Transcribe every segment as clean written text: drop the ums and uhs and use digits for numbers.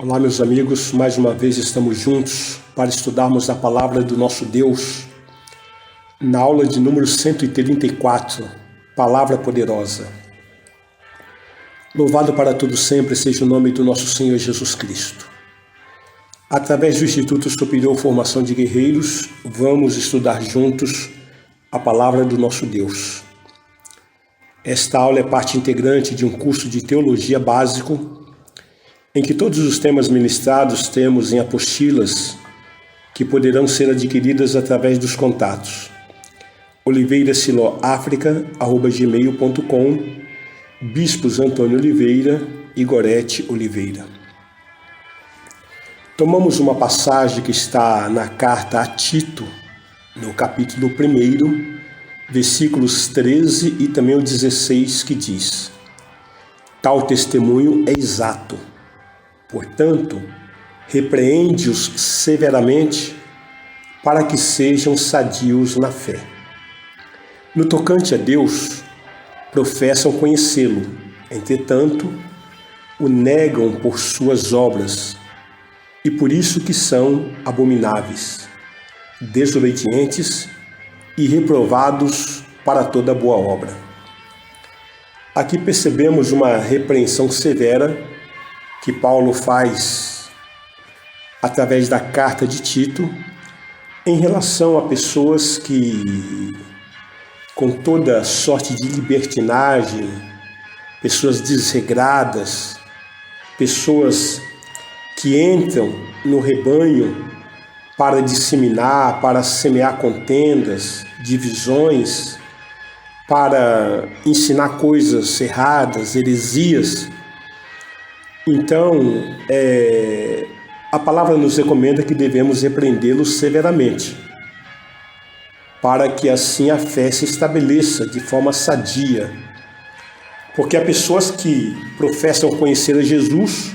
Olá, meus amigos, mais uma vez estamos juntos para estudarmos a palavra do nosso Deus na aula de número 134, Palavra Poderosa. Louvado para todo sempre seja o nome do nosso Senhor Jesus Cristo. Através do Instituto Superior Formação de Guerreiros, vamos estudar juntos a palavra do nosso Deus. Esta aula é parte integrante de um curso de teologia básico em que todos os temas ministrados temos em apostilas que poderão ser adquiridas através dos contatos oliveirasiloafrica@gmail.com, Bispos Antônio Oliveira e Gorete Oliveira. Tomamos uma passagem que está na carta a Tito, no capítulo 1, versículos 13 e também o 16, que diz: tal testemunho é exato. Portanto, repreende-os severamente para que sejam sadios na fé. No tocante a Deus, professam conhecê-lo, entretanto, o negam por suas obras, e por isso que são abomináveis, desobedientes e reprovados para toda boa obra. Aqui percebemos uma repreensão severa que Paulo faz através da carta de Tito em relação a pessoas que, com toda sorte de libertinagem, pessoas desregradas, pessoas que entram no rebanho para disseminar, para semear contendas, divisões, para ensinar coisas erradas, heresias. Então, a palavra nos recomenda que devemos repreendê-los severamente, para que assim a fé se estabeleça de forma sadia. Porque há pessoas que professam conhecer a Jesus,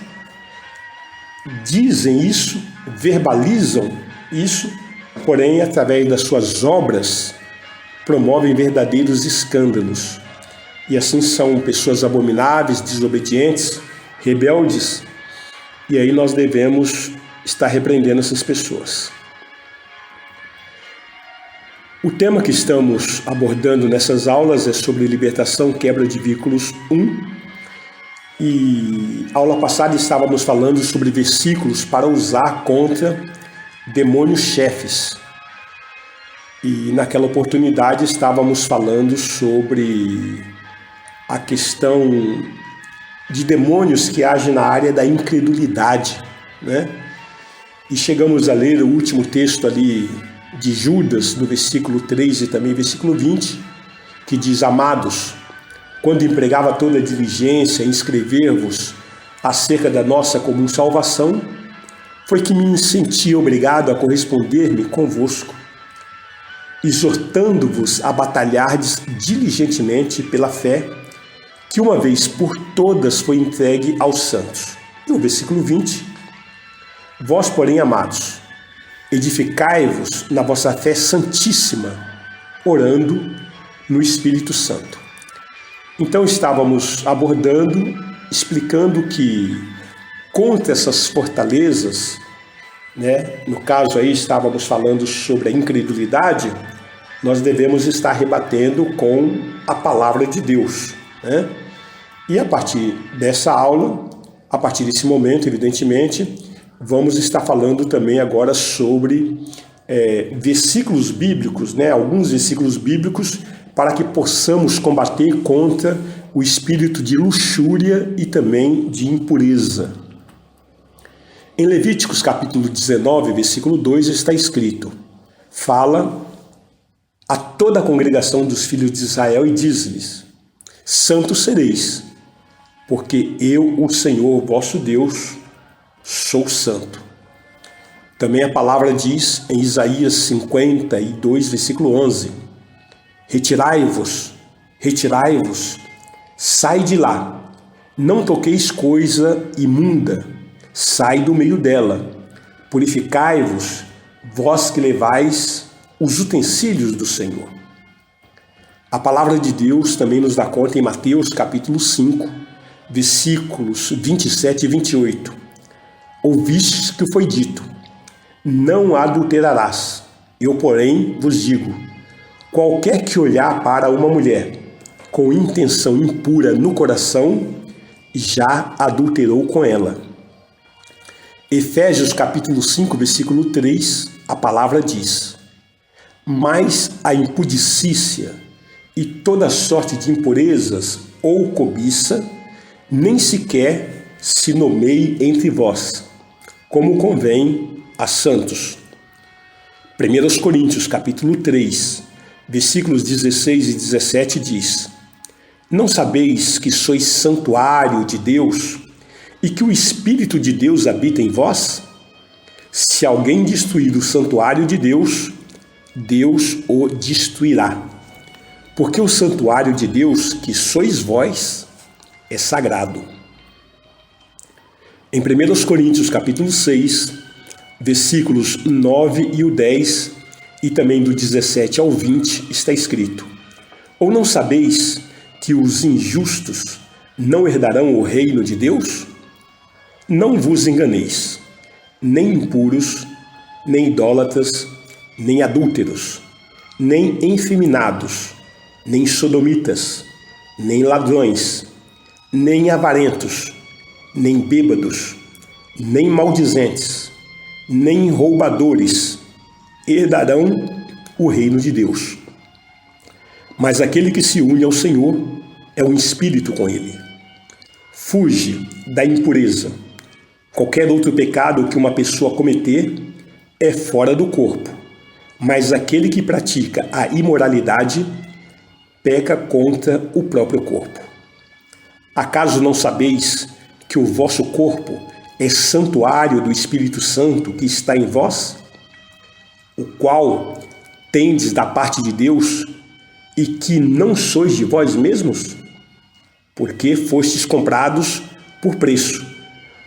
dizem isso, verbalizam isso, porém, através das suas obras, promovem verdadeiros escândalos. E assim são pessoas abomináveis, desobedientes, rebeldes, e aí nós devemos estar repreendendo essas pessoas. O tema que estamos abordando nessas aulas é sobre libertação, quebra de vínculos 1, e aula passada estávamos falando sobre versículos para usar contra demônios chefes, e naquela oportunidade estávamos falando sobre a questão de demônios que agem na área da incredulidade, né? E chegamos a ler o último texto ali de Judas, no versículo 3 e também versículo 20, que diz: amados, quando empregava toda a diligência em escrever-vos acerca da nossa comum salvação, foi que me senti obrigado a corresponder-me convosco, exortando-vos a batalhardes diligentemente pela fé, que uma vez por todas foi entregue aos santos. No versículo 20, vós, porém, amados, edificai-vos na vossa fé santíssima, orando no Espírito Santo. Então estávamos abordando, explicando que contra essas fortalezas, né, no caso aí estávamos falando sobre a incredulidade, nós devemos estar rebatendo com a palavra de Deus, né? E a partir dessa aula, a partir desse momento, evidentemente, vamos estar falando também agora sobre versículos bíblicos, né? Alguns versículos bíblicos, para que possamos combater contra o espírito de luxúria e também de impureza. Em Levíticos capítulo 19, versículo 2, está escrito: fala a toda a congregação dos filhos de Israel e diz-lhes: santos sereis, porque eu, o Senhor vosso Deus, sou santo. Também a palavra diz em Isaías 52, versículo 11: retirai-vos, retirai-vos, sai de lá, não toqueis coisa imunda, sai do meio dela, purificai-vos, vós que levais os utensílios do Senhor. A palavra de Deus também nos dá conta em Mateus capítulo 5, versículos 27 e 28. ouvistes que foi dito: não adulterarás. Eu, porém, vos digo: qualquer que olhar para uma mulher com intenção impura no coração, já adulterou com ela. Efésios capítulo 5, versículo 3, a palavra diz: mas a impudicícia e toda sorte de impurezas ou cobiça, nem sequer se nomeie entre vós, como convém a santos. 1 Coríntios capítulo 3, versículos 16 e 17 diz: não sabeis que sois santuário de Deus e que o Espírito de Deus habita em vós? Se alguém destruir o santuário de Deus, Deus o destruirá. Porque o santuário de Deus, que sois vós, é sagrado. Em 1 Coríntios capítulo 6, versículos 9 e o 10, e também do 17 ao 20, está escrito: ou não sabeis que os injustos não herdarão o reino de Deus? Não vos enganeis, nem impuros, nem idólatras, nem adúlteros, nem efeminados, nem sodomitas, nem ladrões, nem avarentos, nem bêbados, nem maldizentes, nem roubadores herdarão o reino de Deus. Mas aquele que se une ao Senhor é um espírito com ele. Fuge da impureza. Qualquer outro pecado que uma pessoa cometer é fora do corpo, mas aquele que pratica a imoralidade peca contra o próprio corpo. Acaso não sabeis que o vosso corpo é santuário do Espírito Santo que está em vós, o qual tendes da parte de Deus, e que não sois de vós mesmos? Porque fostes comprados por preço.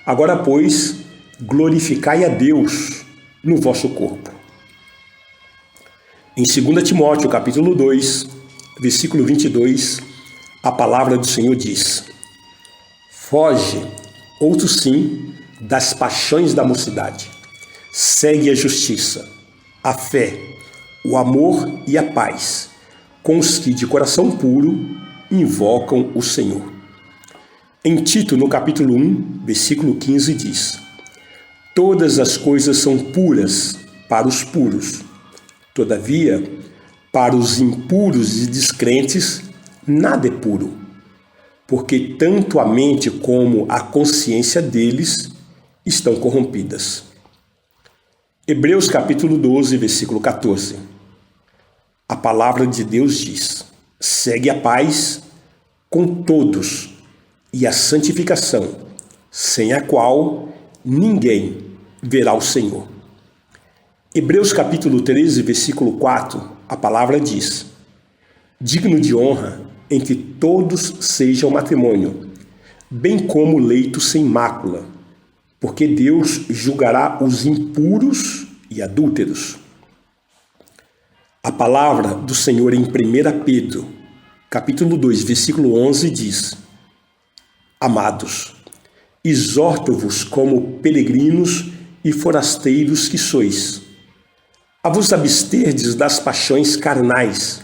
Agora, pois, glorificai a Deus no vosso corpo. Em 2 Timóteo, capítulo 2, versículo 22, a palavra do Senhor diz: foge, outro sim, das paixões da mocidade. Segue a justiça, a fé, o amor e a paz, com os que de coração puro invocam o Senhor. Em Tito, no capítulo 1, versículo 15, diz: todas as coisas são puras para os puros. Todavia, para os impuros e descrentes, nada é puro, porque tanto a mente como a consciência deles estão corrompidas. Hebreus capítulo 12, versículo 14. A palavra de Deus diz: segue a paz com todos e a santificação, sem a qual ninguém verá o Senhor. Hebreus capítulo 13, versículo 4, a palavra diz: digno de honra entre todos seja o matrimônio, bem como o leito sem mácula, porque Deus julgará os impuros e adúlteros. A palavra do Senhor em 1 Pedro, capítulo 2, versículo 11 diz: amados, exorto-vos como peregrinos e forasteiros que sois, a vos absterdes das paixões carnais,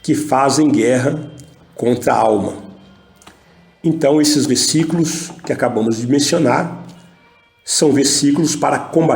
que fazem guerra contra a alma. Então, esses versículos que acabamos de mencionar são versículos para combater